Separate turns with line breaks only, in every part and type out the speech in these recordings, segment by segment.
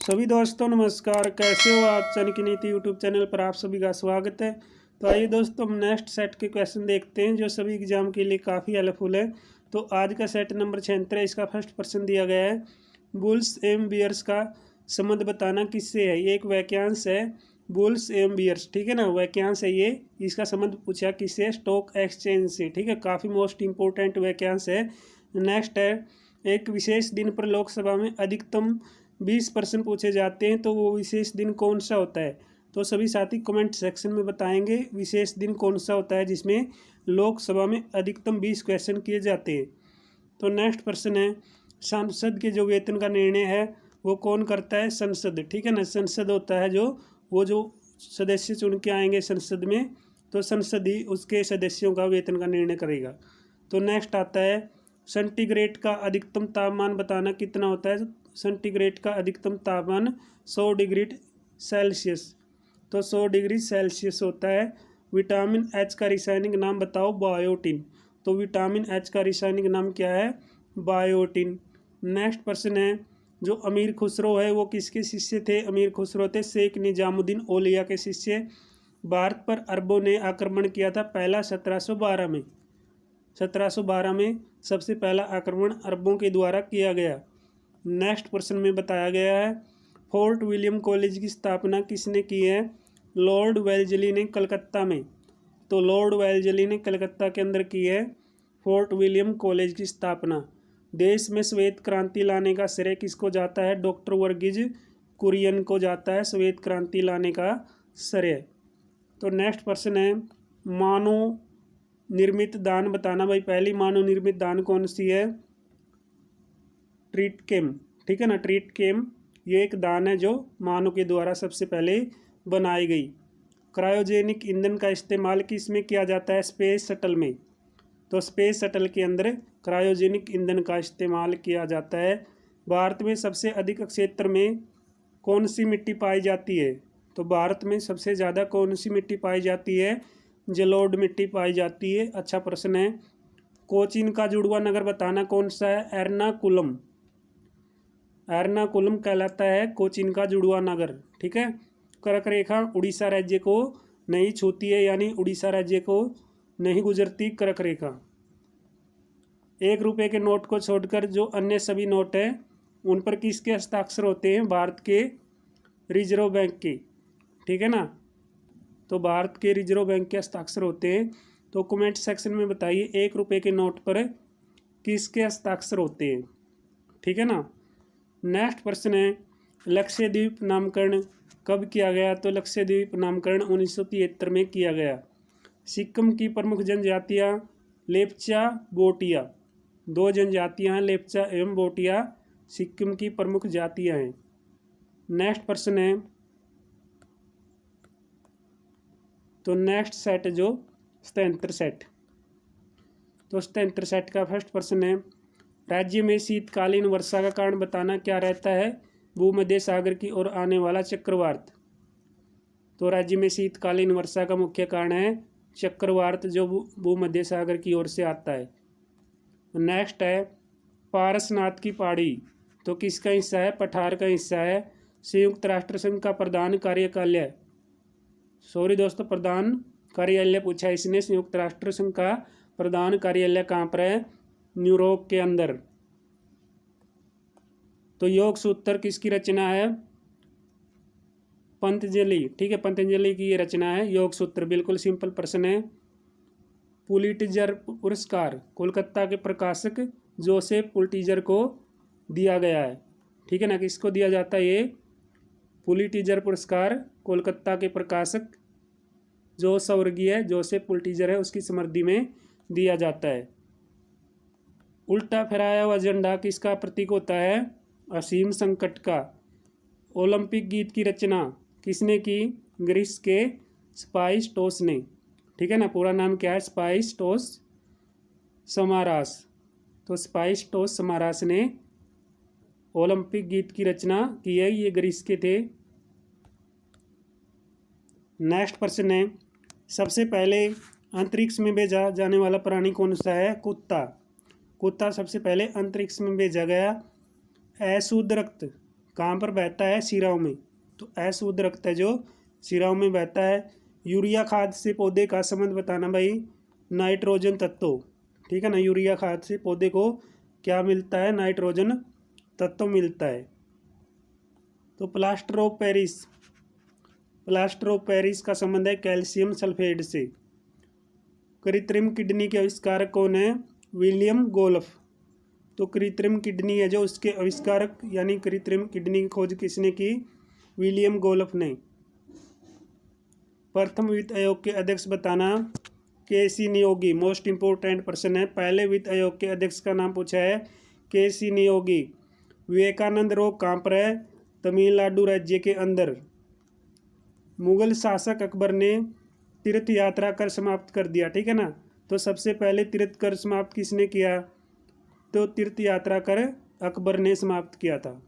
सभी दोस्तों नमस्कार, कैसे हो आप। चाणक्य की नीति यूट्यूब चैनल पर आप सभी का स्वागत है। तो आइए दोस्तों, हम नेक्स्ट सेट के क्वेश्चन देखते हैं जो सभी एग्जाम के लिए काफ़ी हेल्पफुल है। तो आज का सेट नंबर 76, इसका फर्स्ट प्रश्न दिया गया है, बुल्स एवं बियर्स का संबंध बताना किससे है। ये एक वाक्यांश है, बुल्स एवं बियर्स, ठीक है ना, वाक्यांश है ये। इसका संबंध पूछा किससे, स्टॉक एक्सचेंज से, ठीक है, काफ़ी मोस्ट इंपॉर्टेंट वाक्यांश है। नेक्स्ट है, एक विशेष दिन पर लोकसभा में अधिकतम 20 प्रश्न पूछे जाते हैं, तो वो विशेष दिन कौन सा होता है। तो सभी साथी कमेंट सेक्शन में बताएंगे विशेष दिन कौन सा होता है जिसमें लोकसभा में अधिकतम 20 क्वेश्चन किए जाते हैं। तो नेक्स्ट प्रश्न है, सांसद के जो वेतन का निर्णय है वो कौन करता है, संसद, ठीक है ना। संसद होता है जो सदस्य चुन के आएंगे संसद में, तो संसद ही उसके सदस्यों का वेतन का निर्णय करेगा। तो नेक्स्ट आता है, सेंटीग्रेड का अधिकतम तापमान बताना कितना होता है। सेंटीग्रेड का अधिकतम तापमान 100 डिग्री सेल्सियस, तो 100 डिग्री सेल्सियस होता है। विटामिन एच का रासायनिक नाम बताओ, बायोटिन, तो विटामिन एच का रासायनिक नाम क्या है, बायोटिन। नेक्स्ट प्रश्न है, जो अमीर खुसरो है वो किसके शिष्य थे। अमीर खुसरो थे शेख निजामुद्दीन औलिया के शिष्य। भारत पर अरबों ने आक्रमण किया था पहला 1712 में। 1712 में सबसे पहला आक्रमण अरबों के द्वारा किया गया। नेक्स्ट प्रश्न में बताया गया है, फोर्ट विलियम कॉलेज की स्थापना किसने की है। लॉर्ड वेल्जली ने कलकत्ता में, तो लॉर्ड वेल्जली ने कलकत्ता के अंदर की है फोर्ट विलियम कॉलेज की स्थापना। देश में श्वेत क्रांति लाने का श्रेय किसको जाता है, डॉक्टर वर्गीज कुरियन को जाता है श्वेत क्रांति लाने का श्रेय। तो नेक्स्ट प्रश्न है, मानव निर्मित दान बताना। भाई पहली मानव निर्मित दान कौन सी है, ट्रीटकेम, ठीक है ना, ट्रीटकेम ये एक दान है जो मानव के द्वारा सबसे पहले बनाई गई। क्रायोजेनिक ईंधन का इस्तेमाल किस में किया जाता है, स्पेस शटल में, तो स्पेस शटल के अंदर क्रायोजेनिक ईंधन का इस्तेमाल किया जाता है। भारत में सबसे अधिक क्षेत्र में कौन सी मिट्टी पाई जाती है, तो भारत में सबसे ज़्यादा कौन सी मिट्टी पाई जाती है, जलोढ़ मिट्टी पाई जाती है। अच्छा प्रश्न है, कोचीन का जुड़वा नगर बताना कौन सा है, एर्नाकुलम। एर्नाकुलम कहलाता है कोचीन का जुड़वा नगर, ठीक है। कर्क रेखा उड़ीसा राज्य को नहीं छूती है, यानी उड़ीसा राज्य को नहीं गुजरती कर्क रेखा। 1 रुपये के नोट को छोड़कर जो अन्य सभी नोट हैं उन पर किसके हस्ताक्षर होते हैं, भारत के रिजर्व बैंक के, ठीक है ना, तो भारत के रिजर्व बैंक के हस्ताक्षर होते हैं। तो कमेंट सेक्शन में बताइए 1 रुपये के नोट पर किसके हस्ताक्षर होते हैं, ठीक है ना। नेक्स्ट प्रश्न है, लक्षद्वीप नामकरण कब किया गया, तो लक्षद्वीप नामकरण 1973 में किया गया। सिक्किम की प्रमुख जनजातियाँ लेप्चा बोटिया, 2 जनजातियाँ हैं, लेप्चा एवं बोटिया सिक्किम की प्रमुख जातियाँ हैं। नेक्स्ट प्रश्न है, तो नेक्स्ट सेट है जो 77 सेट, तो 77 सेट का फर्स्ट प्रश्न है, राज्य में शीतकालीन वर्षा का कारण बताना क्या रहता है, भूमध्य सागर की ओर आने वाला चक्रवात। तो राज्य में शीतकालीन वर्षा का मुख्य कारण है चक्रवात जो भूमध्य सागर की ओर से आता है। नेक्स्ट है, पारसनाथ की पहाड़ी तो किसका हिस्सा है, पठार का हिस्सा है। संयुक्त राष्ट्र संघ का प्रधान कार्यालय, सॉरी दोस्तों, प्रधान कार्यालय पूछा इसने, संयुक्त राष्ट्र संघ का प्रधान कार्यालय कहाँ पर है, न्यूयॉर्क के अंदर। तो योग सूत्र किसकी रचना है, पतंजलि, ठीक है, पतंजलि की ये रचना है योग सूत्र। बिल्कुल सिंपल प्रश्न है। पुलिट्जर पुरस्कार कोलकाता के प्रकाशक जोसेफ पुलिट्जर को दिया गया है, ठीक है ना, किसको दिया जाता है ये पुलिट्जर पुरस्कार, कोलकाता के प्रकाशक जो स्वर्गीय जोसेफ पुलिट्जर है उसकी स्मृति में दिया जाता है। उल्टा फहराया हुआ झंडा किसका प्रतीक होता है, असीम संकट का। ओलंपिक गीत की रचना किसने की, ग्रीस के स्पाइस्टोस ने, ठीक है ना, पूरा नाम क्या है, स्पाइस्टोस समारास। तो स्पाइस्टोस समारास ने ओलंपिक गीत की रचना की है, ये ग्रीस के थे। नेक्स्ट प्रश्न है, सबसे पहले अंतरिक्ष में भेजा जाने वाला प्राणी कौन सा है, कुत्ता। कुत्ता सबसे पहले अंतरिक्ष में भेजा गया। अशुद्ध रक्त कहाँ पर बहता है, शिराओं में। तो अशुद्ध रक्त है जो शिराओं में बहता है। यूरिया खाद से पौधे का संबंध बताना भाई, नाइट्रोजन तत्व, ठीक है ना। यूरिया खाद से पौधे को क्या मिलता है, नाइट्रोजन तत्व मिलता है। तो plaster of Paris, plaster of Paris का संबंध है कैल्शियम सल्फेट से। कृत्रिम किडनी के आविष्कारक कौन है, विलियम गोल्फ। तो कृत्रिम किडनी है जो उसके आविष्कारक यानी कृत्रिम किडनी की खोज किसने की, विलियम गोल्फ ने। प्रथम वित्त आयोग के अध्यक्ष बताना, K C. Niyogi. Most important person है। पहले वित्त आयोग के अध्यक्ष का नाम पूछा है, के.सी. नियोगी। विवेकानंद रोग कहाँ पर है, तमिलनाडु राज्य के अंदर। मुगल शासक अकबर ने तीर्थ यात्रा कर समाप्त कर दिया, ठीक है ना। तो सबसे पहले तीर्थ कर समाप्त किसने किया, तो तीर्थ यात्रा कर अकबर ने समाप्त किया था।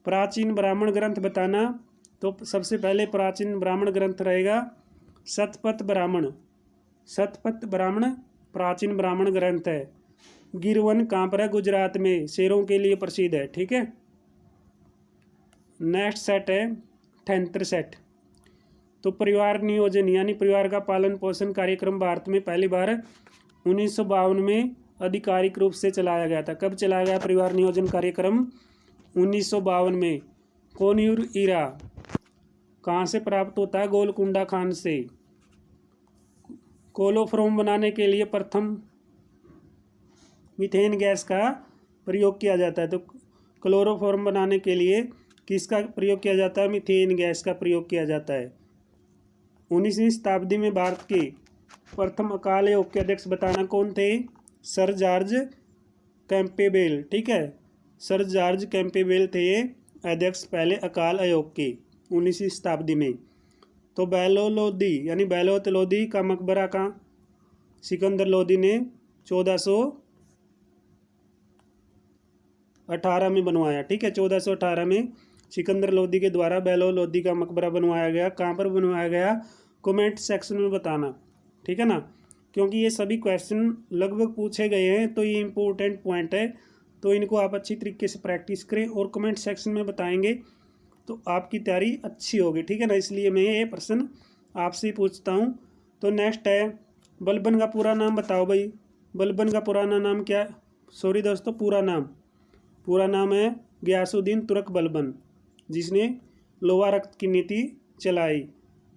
प्राचीन ब्राह्मण ग्रंथ बताना, तो सबसे पहले प्राचीन ब्राह्मण ग्रंथ रहेगा शतपथ ब्राह्मण। शतपथ ब्राह्मण प्राचीन ब्राह्मण ग्रंथ है। गिरवन कहाँ पर है, गुजरात में, शेरों के लिए प्रसिद्ध है, ठीक है। नेक्स्ट सेट है ठेंतर सेट। तो परिवार नियोजन यानी परिवार का पालन पोषण कार्यक्रम भारत में पहली बार 1952 में आधिकारिक रूप से चलाया गया था। कब चलाया गया परिवार नियोजन कार्यक्रम, 1952 में। कोन्यूर ईरा कहाँ से प्राप्त होता है, गोलकुंडा खान से। कोलोफ्रोम बनाने के लिए प्रथम मीथेन गैस का प्रयोग किया जाता है। तो क्लोरोफॉर्म बनाने के लिए किसका प्रयोग किया जाता है, मीथेन गैस का प्रयोग किया जाता है। 19वीं शताब्दी में भारत के प्रथम अकाल आयोग के अध्यक्ष बताना कौन थे, सर जॉर्ज कैंपेबेल, ठीक है। सर जॉर्ज कैंपेबेल थे अध्यक्ष पहले अकाल आयोग के 19वीं शताब्दी में। तो बेलो लोदी यानी बेलोत लोदी का मकबरा का सिकंदर लोदी ने 1418 में बनवाया, ठीक है। 1418 में सिकंदर लोदी के द्वारा बेलो लोदी का मकबरा बनवाया गया। कहाँ पर बनवाया गया, कमेंट सेक्शन में बताना, ठीक है ना। क्योंकि ये सभी क्वेश्चन लगभग पूछे गए हैं तो ये इंपॉर्टेंट पॉइंट है, तो इनको आप अच्छी तरीके से प्रैक्टिस करें और कमेंट सेक्शन में बताएंगे तो आपकी तैयारी अच्छी होगी, ठीक है ना। इसलिए मैं ये प्रश्न आपसे पूछता हूँ। तो नेक्स्ट है बलबन का पूरा नाम बताओ भाई। बलबन का पुराना नाम क्या, सॉरी दोस्तों, पूरा नाम है गयासुद्दीन तुर्क बलबन, जिसने लोहा रक्त की नीति चलाई।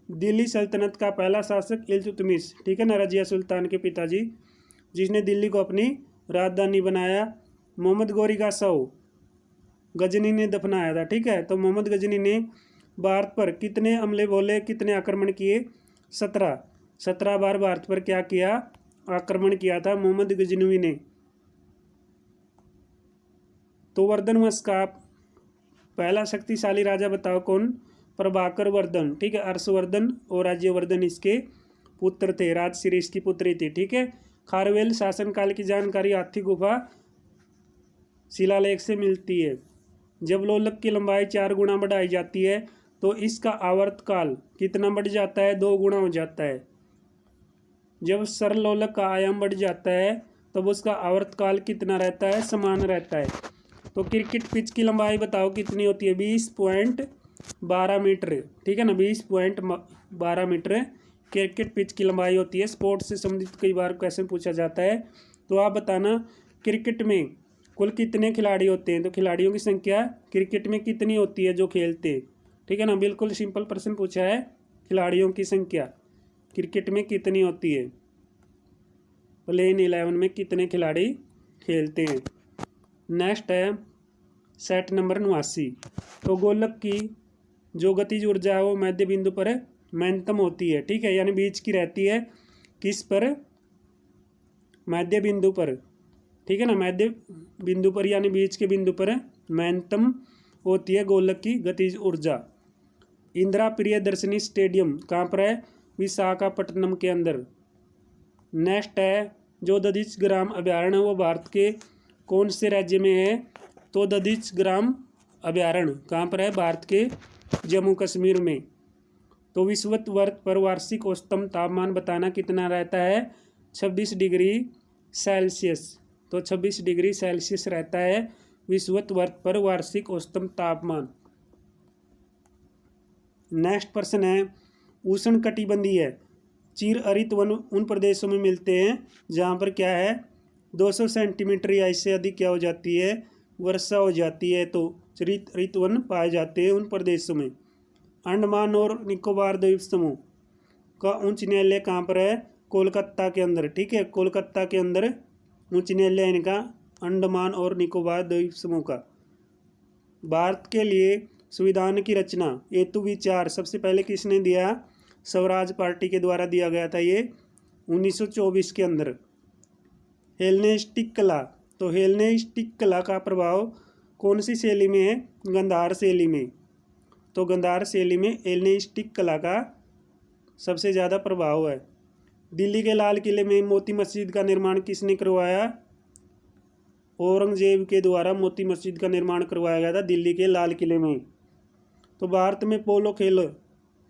दिल्ली सल्तनत का पहला शासक इल्तुतमिश, ठीक है ना, रजिया सुल्तान के पिताजी, जिसने दिल्ली को अपनी राजधानी बनाया। मोहम्मद गोरी का शव गजनी ने दफनाया था, ठीक है। तो मोहम्मद गजनी ने भारत पर कितने हमले बोले, कितने आक्रमण किए, 17 बार भारत पर क्या किया, आक्रमण किया था मोहम्मद गजनवी ने। तो वर्धन वंश का पहला शक्तिशाली राजा बताओ कौन, प्रभाकर वर्धन, ठीक है। हर्षवर्धन और राज्यवर्धन इसके पुत्र थे, राजश्री इसकी पुत्री थी, ठीक है। खारवेल शासनकाल की जानकारी हाथी गुफा शिलालेख से मिलती है। जब लोलक की लंबाई 4 गुना बढ़ाई जाती है तो इसका आवर्तकाल कितना बढ़ जाता है, 2 गुना हो जाता है। जब सरलोलक का आयाम बढ़ जाता है तब उसका आवर्तकाल कितना रहता है, समान रहता है। तो क्रिकेट पिच की लंबाई बताओ कितनी होती है, 20.12 मीटर, ठीक है ना। 20.12 मीटर क्रिकेट पिच की लंबाई होती है। स्पोर्ट्स से संबंधित कई बार क्वेश्चन पूछा जाता है। तो आप बताना क्रिकेट में कुल कितने खिलाड़ी होते हैं, तो खिलाड़ियों की संख्या क्रिकेट में कितनी होती है जो खेलते हैं, ठीक है ना। बिल्कुल सिंपल प्रश्न पूछा है, खिलाड़ियों की संख्या क्रिकेट में कितनी होती है, प्लेन 11 में कितने खिलाड़ी खेलते हैं। नेक्स्ट है सेट नंबर 89। तो गोलक की जो गतिज ऊर्जा है वो मध्य बिंदु पर न्यूनतम होती है, ठीक है, यानी बीच की रहती है, किस पर, मध्य बिंदु पर, ठीक है ना। मध्य बिंदु पर यानी बीच के बिंदु पर न्यूनतम होती है गोलक की गतिज ऊर्जा। इंदिरा प्रियदर्शनी स्टेडियम कहाँ पर है, विशाखापट्टनम के अंदर। नेक्स्ट है जो दधिच ग्राम अभयारण्य वो भारत के कौन से राज्य में है, तो दधिच ग्राम अभयारण्य कहाँ पर है, भारत के जम्मू कश्मीर में। तो विषुवत पर वार्षिक औसतम तापमान बताना कितना रहता है, 26 डिग्री सेल्सियस। तो 26 डिग्री सेल्सियस रहता है विषुवत पर वार्षिक औसतम तापमान। नेक्स्ट प्रश्न है, उष्ण कटिबंधीय चीर हरित वन उन प्रदेशों में मिलते हैं जहाँ पर क्या है 200 सेंटीमीटर या इससे अधिक क्या हो जाती है, वर्षा हो जाती है। तो चीर हरित वन पाए जाते हैं उन प्रदेशों में। अंडमान और निकोबार द्वीप समूह का उच्च न्यायालय कहाँ पर है, कोलकाता के अंदर। ठीक है, कोलकाता के अंदर उच्च न्यायालय इनका अंडमान और निकोबार द्वीप समूह का। भारत के लिए संविधान की रचना हेतु विचार सबसे पहले किसने दिया, स्वराज पार्टी के द्वारा दिया गया था ये 1924 के अंदर। हेलेनिस्टिक कला, तो हेलेनिस्टिक कला का प्रभाव कौन सी शैली में है, गांधार शैली में। तो गांधार शैली में हेलेनिस्टिक कला का सबसे ज़्यादा प्रभाव है। दिल्ली के लाल किले में मोती मस्जिद का निर्माण किसने करवाया, औरंगजेब के द्वारा मोती मस्जिद का निर्माण करवाया गया था दिल्ली के लाल किले में। तो भारत में पोलो खेल,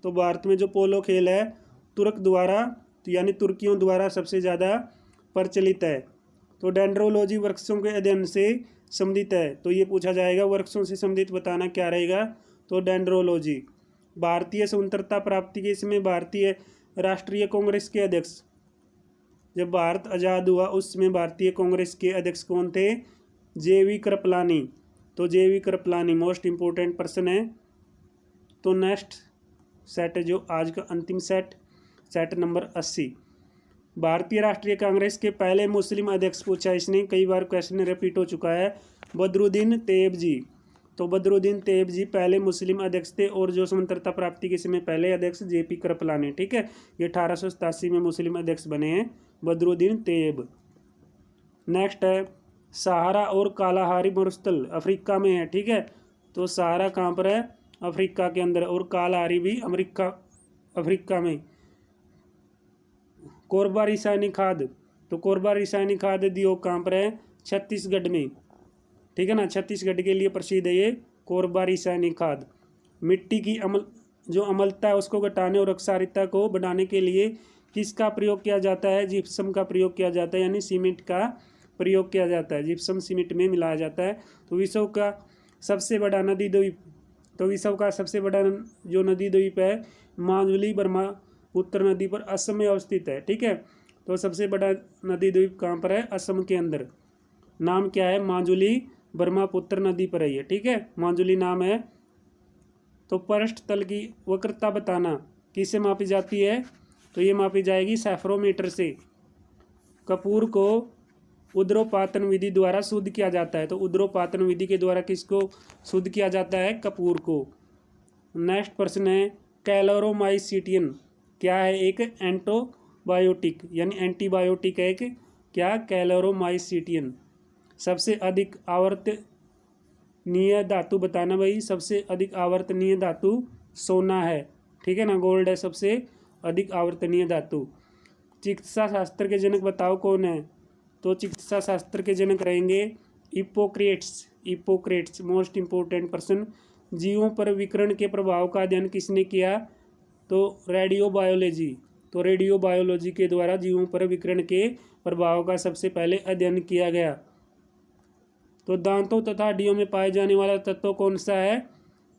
तो भारत में जो पोलो खेल है तुर्क द्वारा यानी तुर्कियों द्वारा सबसे ज़्यादा प्रचलित है। तो डेंड्रोलॉजी वृक्षों के अध्ययन से संबंधित है, तो ये पूछा जाएगा वृक्षों से संबंधित बताना क्या रहेगा, तो डेंड्रोलॉजी। भारतीय स्वतंत्रता प्राप्ति के समय भारतीय राष्ट्रीय कांग्रेस के अध्यक्ष, जब भारत आज़ाद हुआ उस समय भारतीय कांग्रेस के अध्यक्ष कौन थे, जेवी कृपलानी। तो जेवी कृपलानी मोस्ट इम्पोर्टेंट पर्सन है। तो नेक्स्ट सेट है जो आज का अंतिम सेट नंबर 80। भारतीय राष्ट्रीय कांग्रेस के पहले मुस्लिम अध्यक्ष पूछा इसने, कई बार क्वेश्चन रिपीट हो चुका है, बदरुद्दीन तैयब जी। तो बदरुद्दीन तैयब जी पहले मुस्लिम अध्यक्ष थे और जो स्वतंत्रता प्राप्ति के समय पहले अध्यक्ष जेपी कृपलानी। ठीक है, ये 1887 में मुस्लिम अध्यक्ष बने हैं बदरुद्दीन तैयब। नेक्स्ट है, सहारा और कालाहारी मरुस्थल अफ्रीका में है। ठीक है, तो सहारा कहाँ पर है, अफ्रीका के अंदर, और कालाहारी भी अफ्रीका में। कोरबा रासायनिक खाद, तो कोरबा रासायनिक खाद उद्योग कहाँ पर है, छत्तीसगढ़ में। ठीक है ना, छत्तीसगढ़ के लिए प्रसिद्ध है ये कोरबा रासायनिक खाद। मिट्टी की जो अम्लता है उसको घटाने और अक्षारिता को बढ़ाने के लिए किसका प्रयोग किया जाता है, जिप्सम का प्रयोग किया जाता है, यानी सीमेंट का प्रयोग किया जाता है, जिप्सम सीमेंट में मिलाया जाता है। तो विश्व का सबसे बड़ा नदी द्वीप, तो विश्व का सबसे बड़ा जो नदी द्वीप है माजुली ब्रह्मपुत्र नदी पर असम में अवस्थित है। ठीक है, तो सबसे बड़ा नदी द्वीप कहाँ पर है, असम के अंदर। नाम क्या है, माजुली ब्रह्मपुत्र नदी पर है ये। ठीक है, माजुली नाम है। तो पृष्ठ तल की वक्रता बताना किससे मापी जाती है, तो ये मापी जाएगी सेफ्रोमीटर से। कपूर को उद्रोपातन विधि द्वारा शुद्ध किया जाता है, तो उद्रोपातन विधि के द्वारा किसको शुद्ध किया जाता है, कपूर को। नेक्स्ट प्रश्न है, कैलोरोमाइसिटिन क्या है, एक एंटीबायोटिक यानी एंटीबायोटिक है एक क्या, कैलोरोमाइसिटिन। सबसे अधिक आवर्तनीय धातु बताना भाई, सबसे अधिक आवर्तनीय धातु सोना है। ठीक है ना, गोल्ड है सबसे अधिक आवर्तनीय धातु। चिकित्सा शास्त्र के जनक बताओ कौन है, तो चिकित्सा शास्त्र के जनक रहेंगे हिप्पोक्रेट्स मोस्ट इम्पोर्टेंट पर्सन। जीवों पर विकिरण के प्रभाव का अध्ययन किसने किया, तो रेडियोबायोलॉजी। तो रेडियोबायोलॉजी के द्वारा जीवों पर विकिरण के प्रभाव का सबसे पहले अध्ययन किया गया। तो दांतों तथा हड्डियों में पाए जाने वाला तत्व कौन सा है,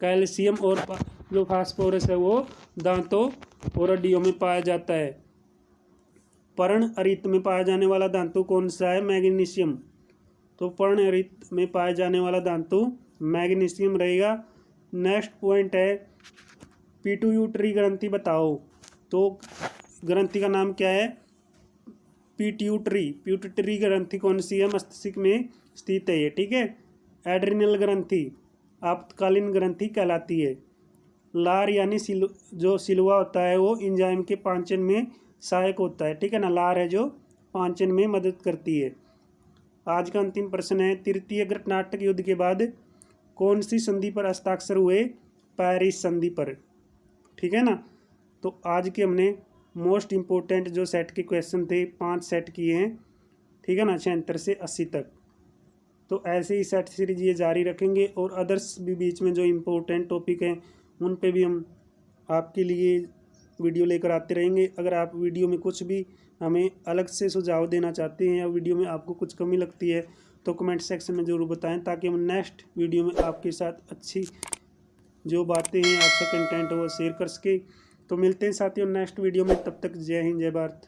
कैल्शियम, और जो फास्फोरस है वो दांतों और हड्डियों में पाया जाता है। पर्ण हरित में पाया जाने वाला धातु कौन सा है, मैग्नीशियम। तो पर्ण हरित में पाया जाने वाला धातु मैग्नीशियम रहेगा। नेक्स्ट पॉइंट है, पिट्यूटरी ग्रंथि बताओ, तो ग्रंथि का नाम क्या है, पिट्यूटरी ग्रंथि कौन सी है, मस्तिष्क में स्थित है ये। ठीक है, एड्रिनल ग्रंथि आपातकालीन ग्रंथि कहलाती है। लार यानी जो सिलवा होता है वो एंजाइम के पाचन में सहायक होता है। ठीक है ना, लार है जो पाचन में मदद करती है। आज का अंतिम प्रश्न है, तृतीय गठनाटक युद्ध के बाद कौन सी संधि पर हस्ताक्षर हुए, पेरिस संधि पर। ठीक है ना, तो आज के हमने मोस्ट इम्पोर्टेंट जो सेट के क्वेश्चन थे 5 सेट किए हैं। ठीक है ना, 76 से 80 तक। तो ऐसे ही सेट सीरीज ये जारी रखेंगे और अदर्स भी बीच में जो इम्पोर्टेंट टॉपिक हैं उन पे भी हम आपके लिए वीडियो लेकर आते रहेंगे। अगर आप वीडियो में कुछ भी हमें अलग से सुझाव देना चाहते हैं या वीडियो में आपको कुछ कमी लगती है तो कमेंट सेक्शन में ज़रूर बताएं, ताकि हम नेक्स्ट वीडियो में आपके साथ अच्छी जो बातें हैं, अच्छा कंटेंट वो शेयर कर सके। तो मिलते हैं साथियों नेक्स्ट वीडियो में, तब तक जय हिंद जय भारत।